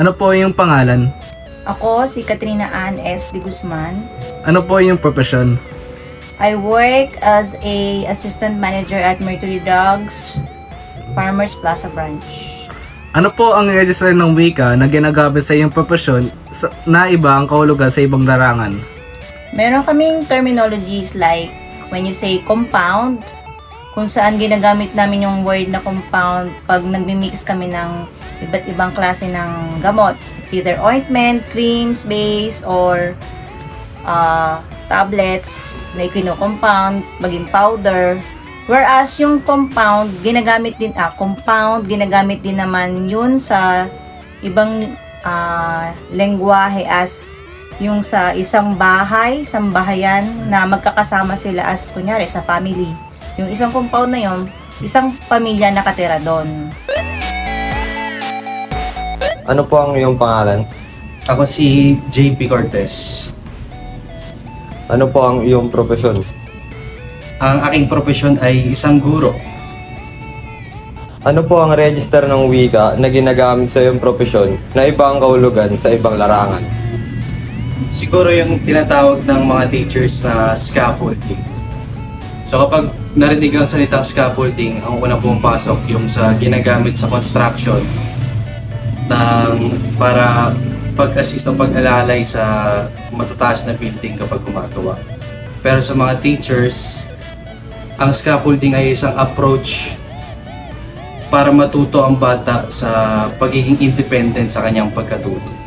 Ano po yung pangalan? Ako si Katrina Ann S. de Guzman. Ano po yung profesyon? I work as a assistant manager at Mercury Dogs Farmers Plaza branch. Ano po ang register ng wika na ginagamit sa iyong profesyon na iba ang kahulugan sa ibang larangan? Meron kaming terminologies like when you say compound, kung saan ginagamit namin yung word na compound pag nagmi-mix kami ng iba't ibang klase ng gamot. It's either ointment, creams, base, or tablets na compound, maging powder. Whereas yung compound, ginagamit din naman yun sa ibang lengguwahe as yung sa isang bahayan na magkakasama sila as kunyari sa family. Yung isang compound na yun, isang pamilya nakatira doon. Ano po ang iyong pangalan? Ako si JP Cortez. Ano po ang iyong profesyon? Ang aking profesyon ay isang guro. Ano po ang register ng wika na ginagamit sa iyong profesyon na iba ang kahulugan sa ibang larangan? Siguro yung tinatawag ng mga teachers na scaffolding. So kapag narinig ang salitang scaffolding, ang unang pumapasok yung sa ginagamit sa construction para pag-assist o pag-alalay sa matataas na building kapag gumagawa. Pero sa mga teachers, ang scaffolding ay isang approach para matuto ang bata sa pagiging independent sa kanyang pagkatuto.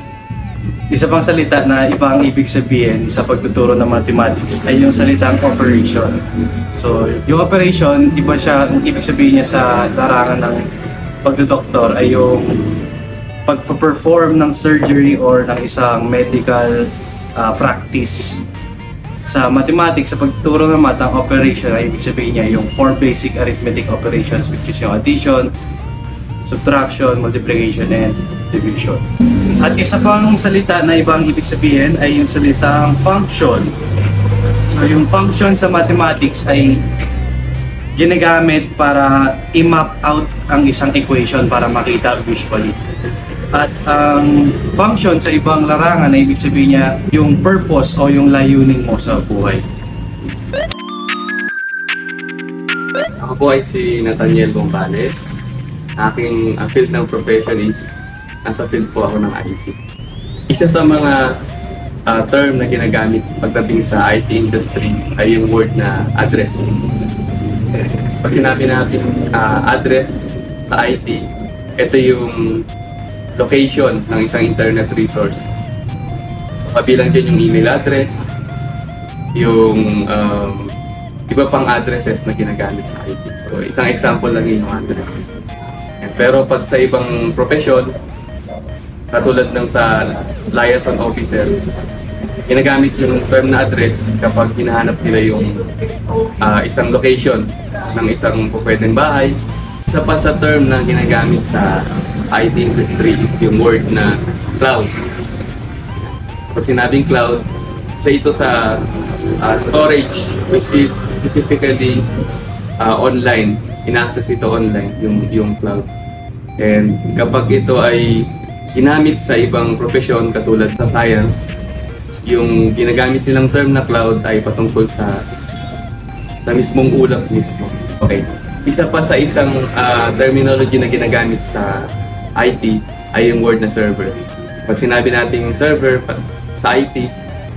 Isa pang salita na iba ang ibig sabihin sa pagtuturo ng mathematics ay yung salitang operation. So, yung operation, iba siya, ang ibig sabihin niya sa larangan ng pagdodoktor ay yung pagpa-perform ng surgery or ng isang medical practice. Sa mathematics, sa pagtuturo ng math, ang operation ay ibig sabihin niya yung 4 basic arithmetic operations, which is yung addition, subtraction, multiplication, and division. At isa pang salita na ibang ibig sabihin ay yung salitang function. So yung function sa mathematics ay ginagamit para i-map out ang isang equation para makita visually. At ang function sa ibang larangan ay ibig sabihin niya yung purpose o yung layunin mo sa buhay. Ako po ay si Nathaniel Bombales. Aking field ng profession is nasa field po ako ng IT. Isa sa mga term na ginagamit pagdating sa IT industry ay yung word na address. Pag sinabi natin address sa IT, ito yung location ng isang internet resource. So kabilang dyan yung email address, yung iba pang addresses na ginagamit sa IT. So isang example lang yung address. Pero pag sa ibang profession, katulad ng sa liaison officer, ginagamit yung term na address kapag hinahanap nila yung isang location ng isang pwedeng bahay. Isa pa sa term na ginagamit sa IT industry is yung word na cloud. Pag sinabing cloud, ito sa storage, which is specifically online. In-access ito online, yung cloud. And kapag ito ay ginamit sa ibang profesyon katulad sa science, yung ginagamit nilang term na cloud ay patungkol sa mismong ulap mismo. Okay. Isa pa sa isang terminology na ginagamit sa IT ay yung word na server. Pag sinabi nating server sa IT,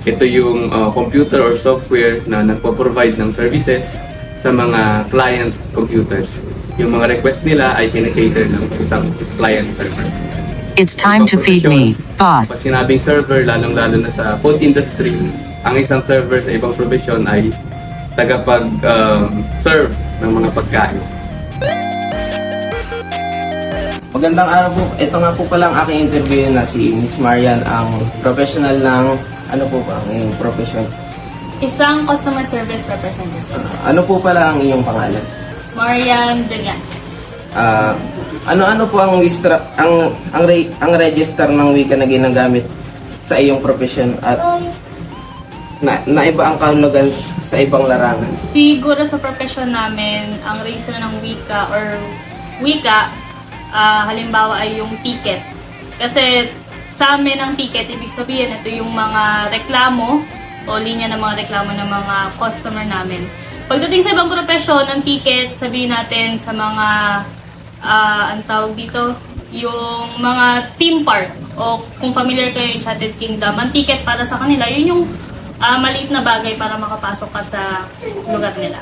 ito yung computer or software na nagpo-provide ng services sa mga client computers. Yung mga request nila ay kinikater ng isang client server. It's time to feed me, boss. Pag sinabing server, lalong-lalo na sa food industry, ang isang server sa ibang profession ay tagapag-serve ng mga pagkain. Magandang araw po. Ito nga po pala ang aking interview na si Miss Marian, ang professional ng ano po ba ang iyong profession? Isang customer service representative. Ano po pala ang iyong pangalan? Marian Brillantes. Ano po ang register ng wika na ginagamit sa iyong profession at naiba ang kahulugan sa ibang larangan? Siguro sa profession namin, ang register ng wika or wika, halimbawa ay yung ticket. Kasi sa amin ang ticket, ibig sabihin, ito yung mga reklamo o linya ng mga reklamo ng mga customer namin. Pagdating sa ibang profesyon, ang ticket, sabihin natin sa mga, ang tawag dito, yung mga theme park o kung familiar kayo yung Enchanted Kingdom, ang ticket para sa kanila, yun yung maliit na bagay para makapasok ka sa lugar nila.